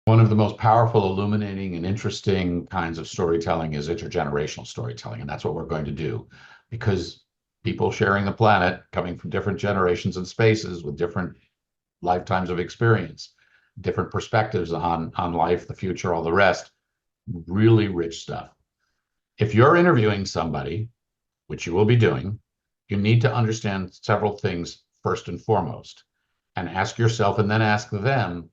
One of the most powerful, illuminating, and interesting kinds of storytelling is intergenerational storytelling. And that's what we're going to do because people sharing the planet, coming from different generations and spaces with different lifetimes of experience, different perspectives on life, the future, all the rest, really rich stuff. If you're interviewing somebody, which you will be doing, you need to understand several things first and foremost, and ask yourself and then ask them,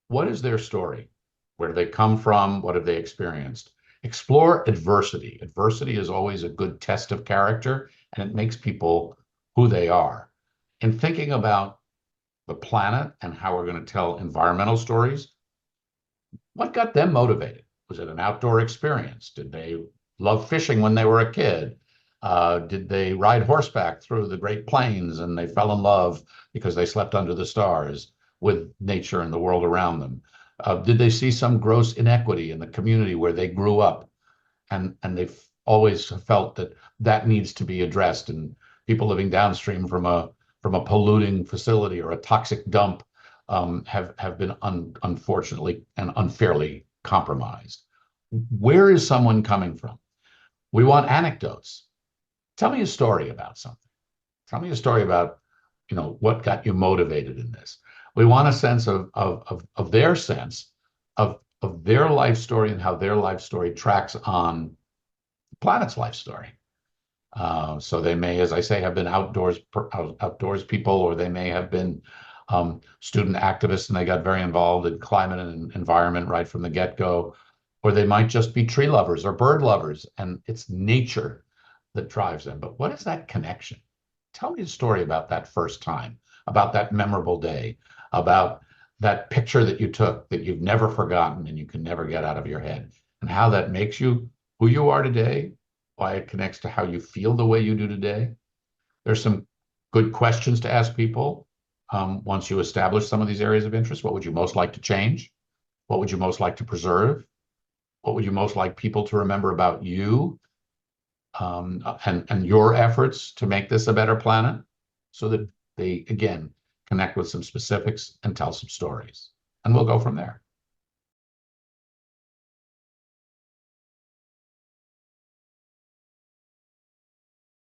what is their story? Where do they come from? What have they experienced? Explore adversity. Adversity is always a good test of character, and it makes people who they are. In thinking about the planet and how we're going to tell environmental stories, what got them motivated? Was it an outdoor experience? Did they love fishing when they were a kid? Did they ride horseback through the Great Plains and they fell in love because they slept under the stars with nature and the world around them? Did they see some gross inequity in the community where they grew up? And they've always felt that that needs to be addressed. And people living downstream from a polluting facility or a toxic dump have been unfortunately and unfairly compromised. Where is someone coming from? We want anecdotes. Tell me a story about something. Tell me a story about, what got you motivated in this. We want a sense of their sense of their life story and how their life story tracks on the planet's life story. So they may, as I say, have been outdoors people, or they may have been student activists and they got very involved in climate and environment right from the get-go, or they might just be tree lovers or bird lovers, and it's nature that drives them. But what is that connection? Tell me a story about that first time, about that memorable day, about that picture that you took that you've never forgotten and you can never get out of your head, and how that makes you who you are today, why it connects to how you feel the way you do today. There's some good questions to ask people once you establish some of these areas of interest. What would you most like to change? What would you most like to preserve? What would you most like people to remember about you and your efforts to make this a better planet, so that they, again, connect with some specifics and tell some stories. And we'll go from there.